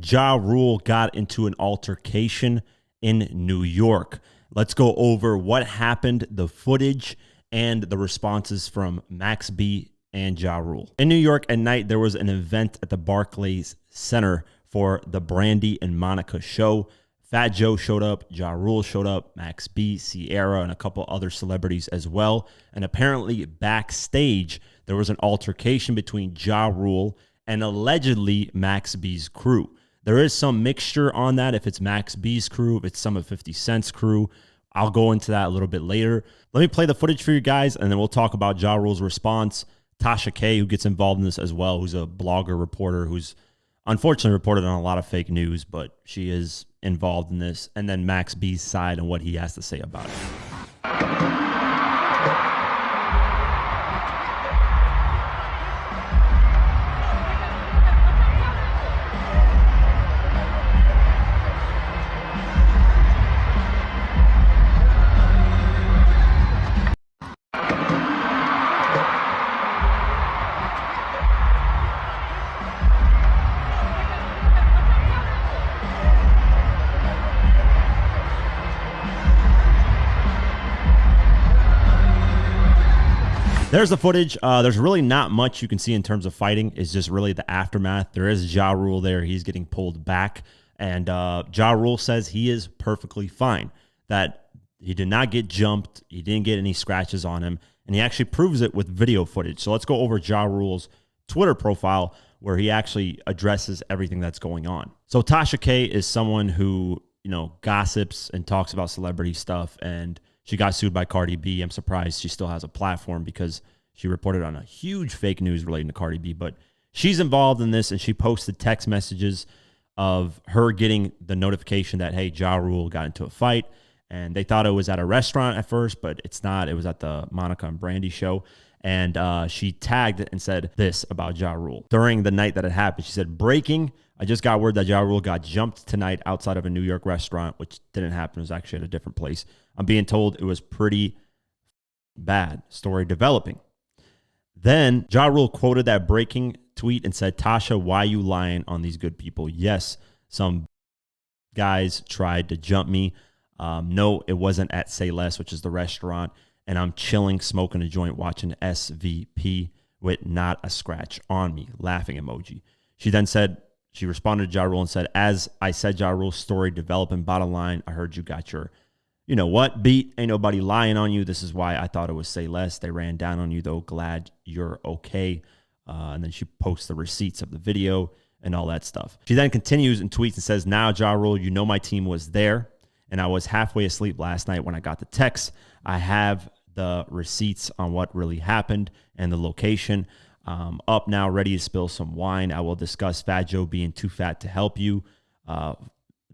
Ja Rule got into an altercation in New York. Let's go over what happened, the footage, and the responses from Max B and Ja Rule. In New York at night, there was an event at the Barclays Center for the Brandy and Monica show. Fat Joe showed up, Ja Rule showed up, Max B, Sierra, and a couple other celebrities as well. And apparently backstage, there was an altercation between Ja Rule and allegedly Max B's crew. There is some mixture on that, if it's Max B's crew, if it's some of 50 Cent's crew. I'll go into that a little bit later. Let me play the footage for you guys, and then we'll talk about Ja Rule's response. Tasha K, who gets involved in this as well, who's a blogger reporter who's unfortunately reported on a lot of fake news, but she is involved in this. And then Max B's side and what he has to say about it. There's the footage. There's really not much you can see in terms of fighting. It's just really the aftermath. There is Ja Rule there. He's getting pulled back. And Ja Rule says he is perfectly fine, that he did not get jumped. He didn't get any scratches on him. And he actually proves it with video footage. So let's go over Ja Rule's Twitter profile where he actually addresses everything that's going on. So Tasha K is someone who, gossips and talks about celebrity stuff, and she got sued by Cardi B. I'm surprised she still has a platform because she reported on a huge fake news relating to Cardi B. But she's involved in this, and she posted text messages of her getting the notification that, hey, Ja Rule got into a fight. And they thought it was at a restaurant at first, but it's not. It was at the Monica and Brandy show. And she tagged it and said this about Ja Rule. During the night that it happened, she said, breaking, I just got word that Ja Rule got jumped tonight outside of a New York restaurant, which didn't happen. It was actually at a different place. I'm being told it was pretty bad. Story developing. Then Ja Rule quoted that breaking tweet and said, Tasha, why you lying on these good people? Yes, some guys tried to jump me. No, it wasn't at Say Less, which is the restaurant. And I'm chilling, smoking a joint, watching SVP with not a scratch on me. Laughing emoji. She then said, she responded to Ja Rule and said, as I said, Ja Rule's story developing. Bottom line, I heard you got your, you know what, beat. Ain't nobody lying on you. This is why I thought it was Say Less. They ran down on you, though. Glad you're okay. And then she posts the receipts of the video and all that stuff. She then continues and tweets and says, now, Ja Rule, you know my team was there. And I was halfway asleep last night when I got the text. I have the receipts on what really happened and the location. Up now, ready to spill some wine. I will discuss Fat Joe being too fat to help you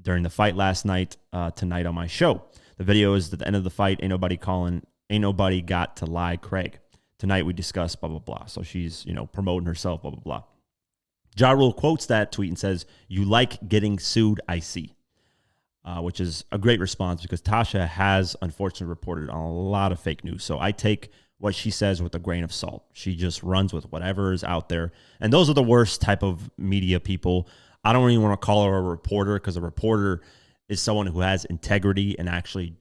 during the fight last night, tonight on my show. The video is at the end of the fight. Ain't nobody got to lie, Craig. Tonight we discuss blah, blah, blah. So she's, promoting herself, blah, blah, blah. Ja Rule quotes that tweet and says, you like getting sued, I see. Which is a great response because Tasha has unfortunately reported on a lot of fake news. So I take what she says with a grain of salt. She just runs with whatever is out there. And those are the worst type of media people. I don't even want to call her a reporter because a reporter is someone who has integrity and actually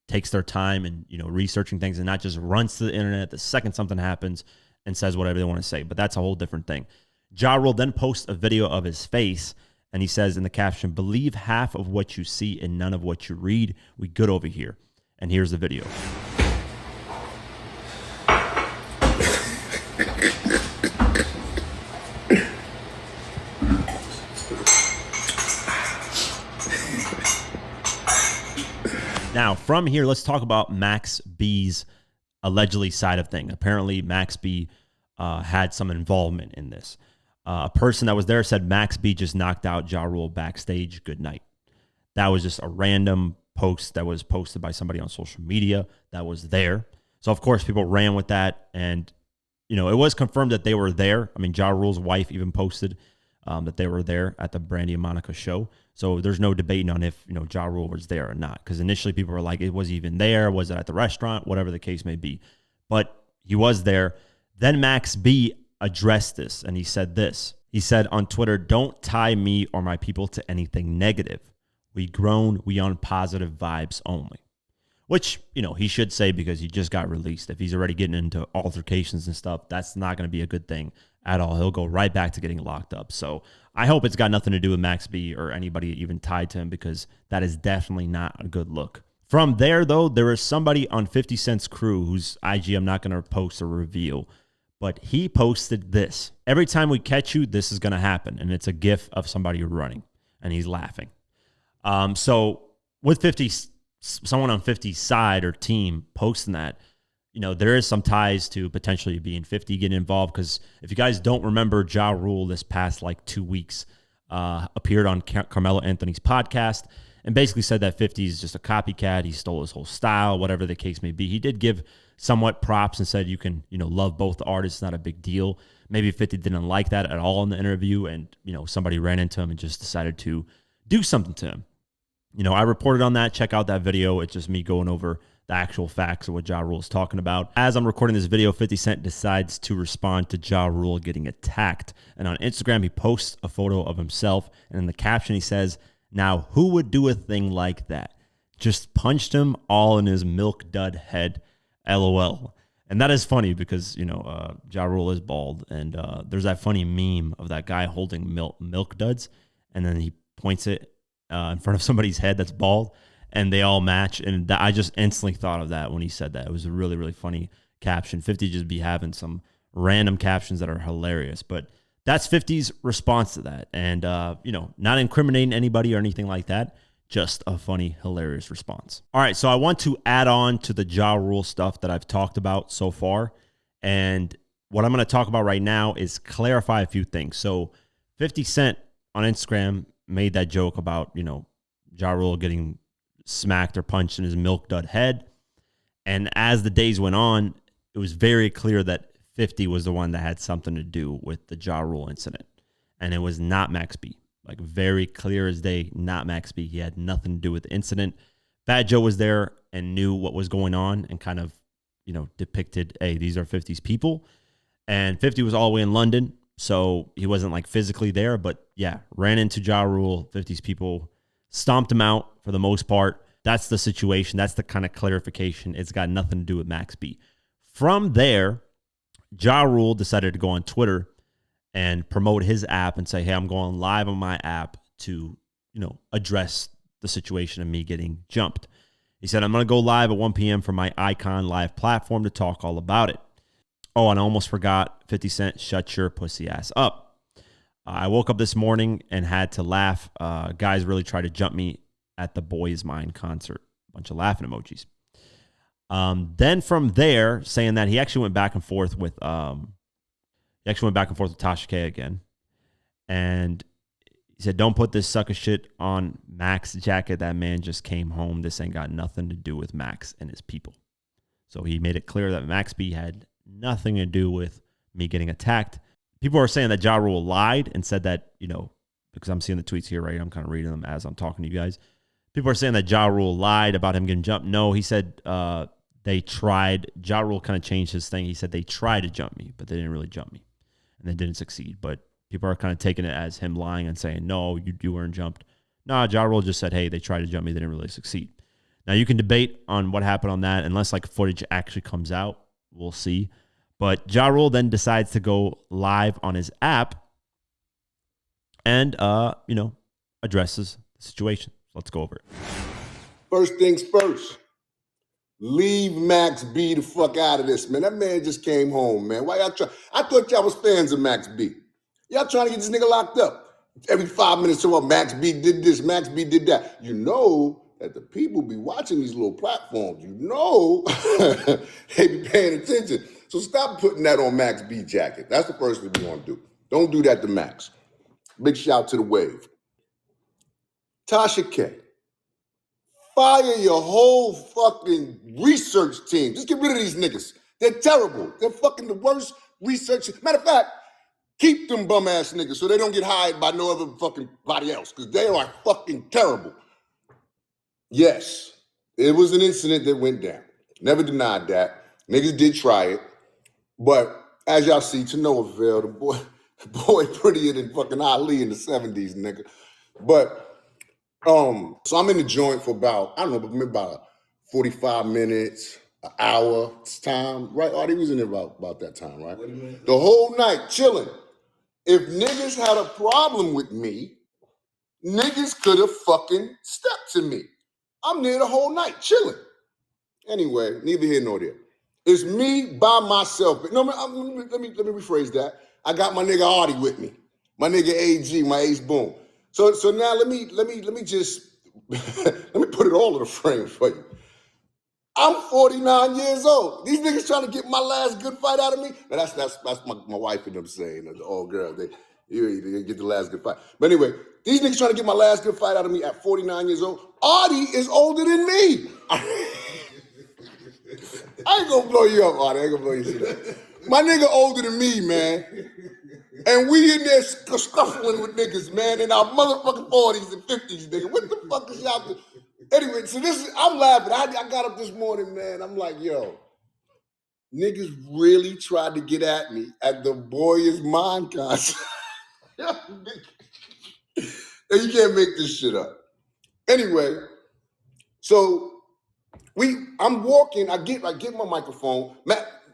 takes their time and, researching things and not just runs to the internet the second something happens and says whatever they want to say. But that's a whole different thing. Ja Rule then posts a video of his face. And he says in the caption, believe half of what you see and none of what you read. We good over here. And here's the video. Now, from here, let's talk about Max B's allegedly side of thing. Apparently, Max B had some involvement in this. A person that was there said Max B just knocked out Ja Rule backstage. Good night. That was just a random post that was posted by somebody on social media that was there. So, of course, people ran with that. And, it was confirmed that they were there. I mean, Ja Rule's wife even posted that they were there at the Brandy and Monica show. So there's no debating on if, Ja Rule was there or not. Because initially people were like, was he even there? Was it at the restaurant? Whatever the case may be. But he was there. Then Max B addressed this and he said this. He said on Twitter, "Don't tie me or my people to anything negative. We grown, we on positive vibes only." Which, he should say because he just got released. If he's already getting into altercations and stuff, that's not going to be a good thing at all. He'll go right back to getting locked up. So I hope it's got nothing to do with Max B or anybody even tied to him, because that is definitely not a good look. From there, though, there is somebody on 50 Cent's crew whose IG I'm not going to post or reveal, but he posted this. "Every time we catch you, this is going to happen." And it's a GIF of somebody running, and he's laughing. So with 50, someone on 50's side or team posting that, there is some ties to potentially being 50 getting involved. Because if you guys don't remember, Ja Rule this past 2 weeks appeared on Carmelo Anthony's podcast and basically said that 50 is just a copycat. He stole his whole style, whatever the case may be. He did give somewhat props and said you can, love both artists, not a big deal. Maybe 50 didn't like that at all in the interview, and, somebody ran into him and just decided to do something to him. I reported on that. Check out that video. It's just me going over the actual facts of what Ja Rule is talking about. As I'm recording this video, 50 Cent decides to respond to Ja Rule getting attacked. And on Instagram, he posts a photo of himself. And in the caption, he says, "Now, who would do a thing like that? Just punched him all in his milk dud head. LOL." And that is funny because, Ja Rule is bald. And there's that funny meme of that guy holding milk duds. And then he points it in front of somebody's head that's bald, and they all match. And I just instantly thought of that when he said that. It was a really, really funny caption. 50 just be having some random captions that are hilarious. But that's 50's response to that. And, not incriminating anybody or anything like that. Just a funny, hilarious response. All right, so I want to add on to the Ja Rule stuff that I've talked about so far. And what I'm going to talk about right now is clarify a few things. So 50 Cent on Instagram made that joke about, Ja Rule getting smacked or punched in his milk dud head. And as the days went on, it was very clear that 50 was the one that had something to do with the Ja Rule incident. And it was not Max B. Very clear as day, not Max B. He had nothing to do with the incident. Fat Joe was there and knew what was going on and kind of, depicted, hey, these are 50's people. And 50 was all the way in London, so he wasn't physically there, but yeah, ran into Ja Rule. 50's people stomped him out for the most part. That's the situation. That's the kind of clarification. It's got nothing to do with Max B. From there, Ja Rule decided to go on Twitter and promote his app and say, "Hey, I'm going live on my app to, address the situation of me getting jumped." He said, "I'm going to go live at 1 p.m. for my Icon Live platform to talk all about it. Oh, and I almost forgot, 50 Cent, shut your pussy ass up. I woke up this morning and had to laugh. Guys really tried to jump me at the Boy Is Mine concert." Bunch of laughing emojis. Then from there, saying that he actually went back and forth with Tasha K again. And he said, "Don't put this sucker shit on Max jacket. That man just came home. This ain't got nothing to do with Max and his people." So he made it clear that Max B had nothing to do with me getting attacked. People are saying that Ja Rule lied and said that, because I'm seeing the tweets here, right? I'm kind of reading them as I'm talking to you guys. People are saying that Ja Rule lied about him getting jumped. No, he said they tried. Ja Rule kind of changed his thing. He said they tried to jump me, but they didn't really jump me. And they didn't succeed. But people are kind of taking it as him lying and saying, no, you weren't jumped. No, Ja Rule just said, hey, they tried to jump me. They didn't really succeed. Now, you can debate on what happened on that. Unless footage actually comes out, we'll see. But Ja Rule then decides to go live on his app and, addresses the situation. Let's go over it. First things first. Leave Max B the fuck out of this, man. That man just came home, man. Why y'all try? I thought y'all was fans of Max B. Y'all trying to get this nigga locked up. Every 5 minutes, so Max B did this, Max B did that. You know that the people be watching these little platforms. You know they be paying attention. So stop putting that on Max B jacket. That's the first thing we want to do. Don't do that to Max. Big shout to the Wave. Tasha K. Fire your whole fucking research team. Just get rid of these niggas. They're terrible. They're fucking the worst research. Matter of fact, keep them bum ass niggas so they don't get hired by no other fucking body else, because they are fucking terrible. Yes, it was an incident that went down. Never denied that. Niggas did try it. But as y'all see, to no avail, Boy, prettier than fucking Ali in the 70s, nigga. But so I'm in the joint for about, I don't know, maybe about 45 minutes, an hour time, right? Artie was in there about that time, right? The whole night chilling. If niggas had a problem with me, niggas could have fucking stepped to me. I'm there the whole night chilling. Anyway, neither here nor there. It's me by myself. No, let me rephrase that. I got my nigga Artie with me, my nigga AG, my Ace Boom. So now let me just let me put it all in the frame for you. I'm 49 years old. These niggas trying to get my last good fight out of me. Now that's my wife and them saying, the old girl, they get the last good fight. But anyway, these niggas trying to get my last good fight out of me at 49 years old. Artie is older than me. I ain't gonna blow you up, Artie. I ain't gonna blow you shit up. My nigga older than me, man. And we in there scuffling with niggas, man, in our motherfucking 40s and 50s, nigga. What the fuck is y'all doing? Anyway, so I'm laughing. I got up this morning, man. I'm like, yo, niggas really tried to get at me at the Boy Is Mine concert. You can't make this shit up. Anyway, so I'm walking. I get my microphone.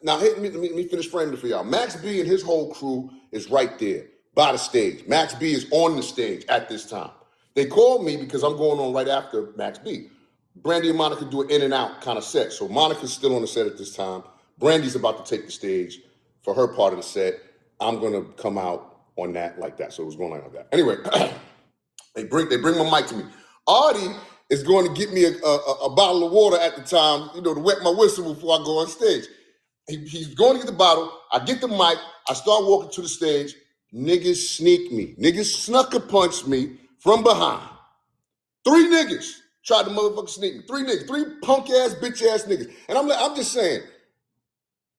Now let me finish framing it for y'all. Max B and his whole crew is right there by the stage. Max B is on the stage at this time. They called me because I'm going on right after Max B. Brandy and Monica do an in and out kind of set. So Monica's still on the set at this time. Brandy's about to take the stage for her part of the set. I'm gonna come out on that like that. So it was going like that. Anyway, they bring my mic to me. Artie is going to get me a bottle of water at the time, to wet my whistle before I go on stage. He's going to get the bottle. I get the mic. I start walking to the stage. Niggas sneak me. Niggas snucker punch me from behind. 3 niggas tried to motherfucking sneak me. 3 niggas. 3 punk ass, bitch ass niggas. And I'm just saying,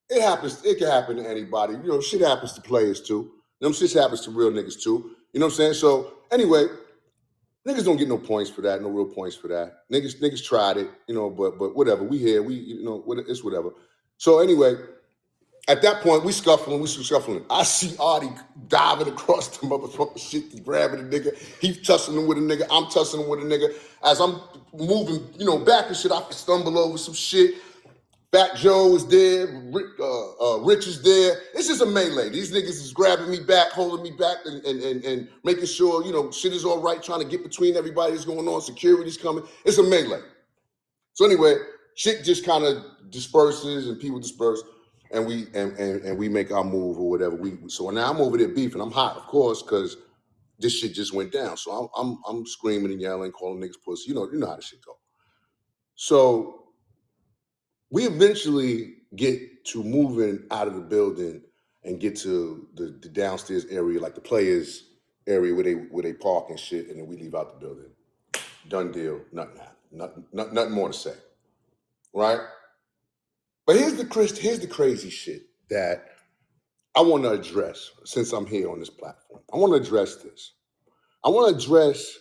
it happens. It can happen to anybody. Shit happens to players too. Shit happens to real niggas too. You know what I'm saying? So anyway, niggas don't get no points for that. No real points for that. Niggas tried it. But whatever. We here. It's whatever. So anyway, at that point, we scuffling. I see Artie diving across the motherfucking shit. He's grabbing a nigga. He's tussling him with a nigga. I'm tussling him with a nigga. As I'm moving, back and shit, I stumble over some shit. Fat Joe is there. Rich is there. It's just a melee. These niggas is grabbing me back, holding me back, and making sure, shit is all right, trying to get between everybody that's going on. Security's coming. It's a melee. So anyway, shit just kind of disperses and people disperse, and we make our move or whatever. So now I'm over there beefing. I'm hot, of course, because this shit just went down. So I'm screaming and yelling, calling niggas pussy. You know how this shit go. So we eventually get to moving out of the building and get to the downstairs area, like the players area where they park and shit, and then we leave out the building. Done deal. Nothing happened. Nothing more to say. Right? But here's the crazy shit that I want to address since I'm here on this platform. I want to address this. I want to address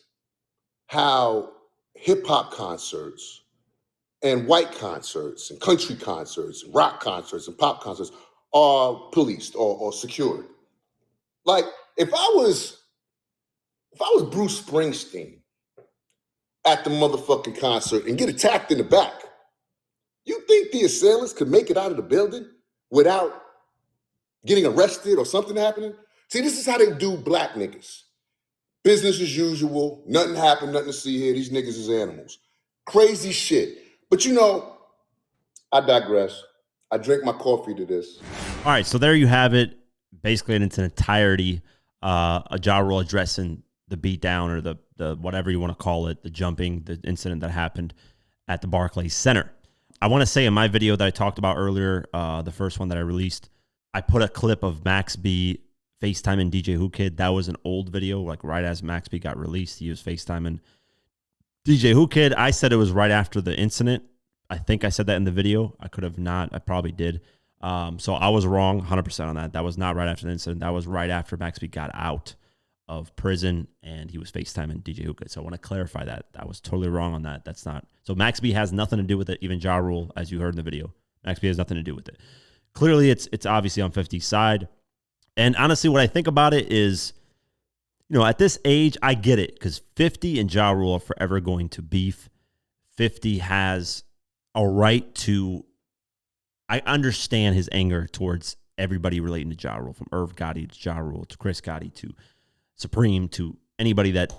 how hip-hop concerts and white concerts and country concerts and rock concerts and pop concerts are policed or secured. Like, if I was Bruce Springsteen at the motherfucking concert and get attacked in the back, you think the assailants could make it out of the building without getting arrested or something happening? See, this is how they do black niggas. Business as usual, nothing happened, nothing to see here. These niggas is animals. Crazy shit. But I digress. I drink my coffee to this. All right, so there you have it. Basically, in its entirety, a Ja Rule addressing the beatdown or the whatever you want to call it, the jumping, the incident that happened at the Barclays Center. I want to say in my video that I talked about earlier, the first one that I released, I put a clip of Max B FaceTiming DJ Who Kid. That was an old video, like right as Max B got released, he was FaceTiming DJ Who Kid. I said it was right after the incident. I think I said that in the video. I could have not. I probably did. So I was wrong 100% on that. That was not right after the incident. That was right after Max B got out of prison and he was FaceTiming DJ Who Kid. So I want to clarify that. I was totally wrong on that. That's not. So Max B has nothing to do with it. Even Ja Rule, as you heard in the video, Max B has nothing to do with it. Clearly, it's obviously on 50's side. And honestly, what I think about it is, at this age, I get it because 50 and Ja Rule are forever going to beef. 50 has a right to, I understand his anger towards everybody relating to Ja Rule, from Irv Gotti to Ja Rule to Chris Gotti to Supreme to anybody that,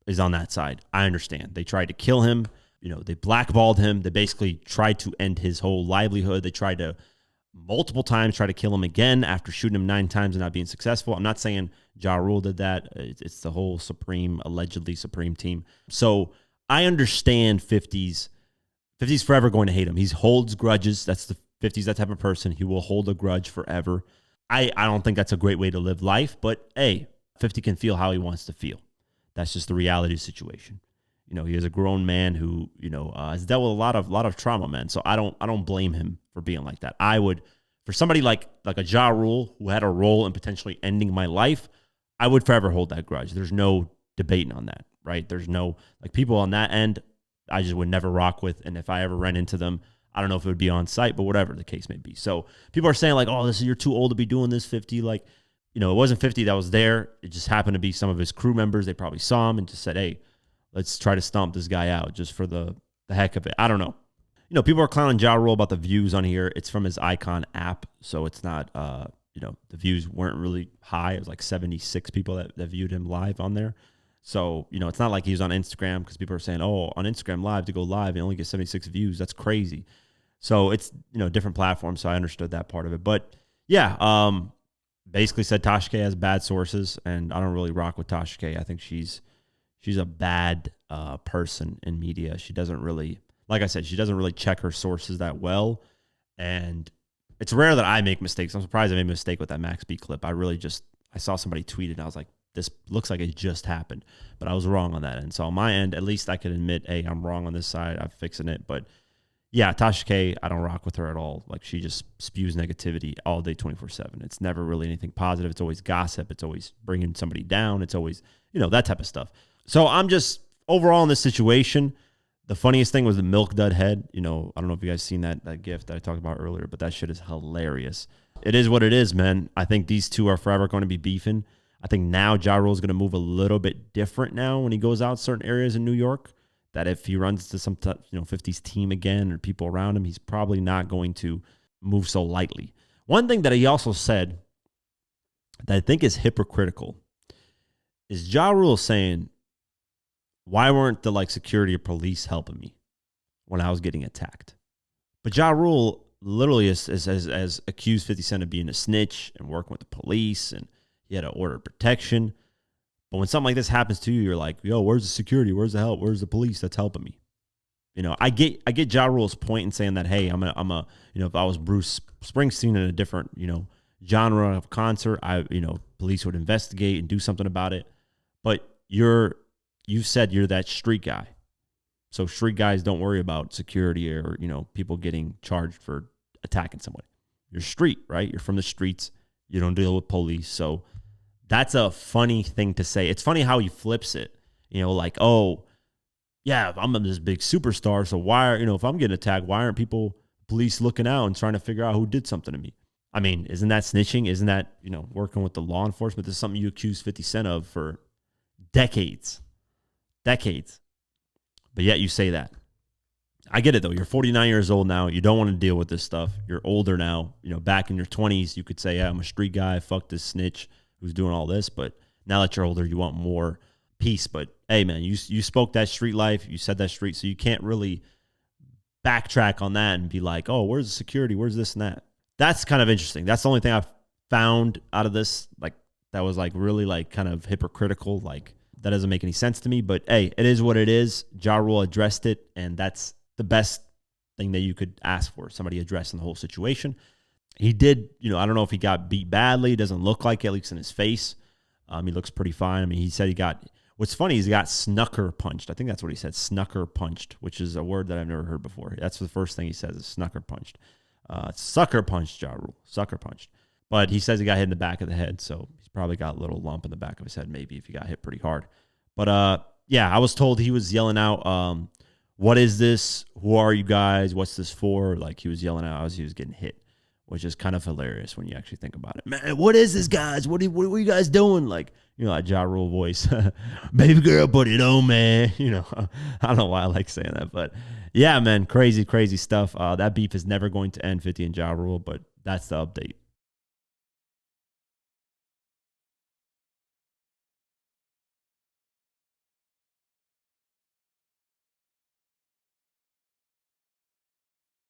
is on that side. I understand. They tried to kill him. They blackballed him. They basically tried to end his whole livelihood. They tried to multiple times try to kill him again after shooting him 9 times and not being successful. I'm not saying Ja Rule did that. It's the whole allegedly Supreme team. So I understand 50's forever going to hate him. He holds grudges. That's the 50's that type of person. He will hold a grudge forever. I don't think that's a great way to live life, but hey, 50 can feel how he wants to feel. That's just the reality of the situation. He is a grown man who, has dealt with a lot of trauma, man. So I don't blame him for being like that. I would, for somebody like a Ja Rule who had a role in potentially ending my life, I would forever hold that grudge. There's no debating on that, right? There's no, people on that end, I just would never rock with. And if I ever ran into them, I don't know if it would be on site, but whatever the case may be. So people are saying like, oh, you're too old to be doing this, 50. It wasn't 50 that was there. It just happened to be some of his crew members. They probably saw him and just said, hey, let's try to stomp this guy out just for the heck of it. I don't know. People are clowning Ja Rule about the views on here. It's from his Icon app, so it's not, the views weren't really high. It was like 76 people that viewed him live on there. So, it's not like he was on Instagram, because people are saying, oh, on Instagram Live, to go live and only get 76 views. That's crazy. So it's, different platforms, so I understood that part of it. But, yeah, basically said Tasha K has bad sources, and I don't really rock with Tasha K. I think she's a bad person in media. She doesn't really, like I said, she doesn't really check her sources that well. And it's rare that I make mistakes. I'm surprised I made a mistake with that Max B clip. I saw somebody tweet it, and I was like, this looks like it just happened. But I was wrong on that end. So on my end, at least I can admit, hey, I'm wrong on this side. I'm fixing it. But yeah, Tasha K, I don't rock with her at all. She just spews negativity all day, 24/7. It's never really anything positive. It's always gossip. It's always bringing somebody down. It's always, that type of stuff. So I'm just, overall in this situation, the funniest thing was the milk dud head. I don't know if you guys seen that GIF that I talked about earlier, but that shit is hilarious. It is what it is, man. I think these two are forever going to be beefing. I think now Ja Rule is going to move a little bit different now when he goes out certain areas in New York. That if he runs to some 50's team again or people around him, he's probably not going to move so lightly. One thing that he also said that I think is hypocritical is Ja Rule saying, why weren't the security or police helping me when I was getting attacked? But Ja Rule literally has accused 50 Cent of being a snitch and working with the police, and he had to order protection. But when something like this happens to you, you're like, yo, where's the security? Where's the help? Where's the police that's helping me? I get Ja Rule's point in saying that, hey, if I was Bruce Springsteen in a different, genre of concert, police would investigate and do something about it. But you said you're that street guy. So street guys don't worry about security or, people getting charged for attacking somebody. You're street, right? You're from the streets. You don't deal with police. So that's a funny thing to say. It's funny how he flips it. Oh, yeah, I'm this big superstar. So why are, if I'm getting attacked, why aren't police looking out and trying to figure out who did something to me? I mean, isn't that snitching? Isn't that, working with the law enforcement? This is something you accuse 50 Cent of for decades. But yet you say that. I get it, though. You're 49 years old now. You don't want to deal with this stuff. You're older now. Back in your 20s, you could say, yeah, I'm a street guy. Fuck this snitch who's doing all this. But now that you're older, you want more peace. But, hey, man, you spoke that street life. You said that street. So you can't really backtrack on that and be like, oh, where's the security? Where's this and that? That's kind of interesting. That's the only thing I've found out of this, that was, really, kind of hypocritical, that doesn't make any sense to me. But, hey, it is what it is. Ja Rule addressed it, and that's the best thing that you could ask for, somebody addressing the whole situation. He did, I don't know if he got beat badly. It doesn't look like it, at least in his face. He looks pretty fine. I mean, he said what's funny is he got snucker punched. I think that's what he said, snucker punched, which is a word that I've never heard before. That's the first thing he says is snucker punched. Sucker punched Ja Rule, sucker punched. But he says he got hit in the back of the head, so he's probably got a little lump in the back of his head, maybe, if he got hit pretty hard. But, yeah, I was told he was yelling out, what is this? Who are you guys? What's this for? He was yelling out as he was getting hit, which is kind of hilarious when you actually think about it. Man, what is this, guys? What are you guys doing? Like, that Ja Rule voice. Baby girl, put it on, man. I don't know why I like saying that, but yeah, man, crazy, crazy stuff. That beef is never going to end, 50 and Ja Rule, but that's the update.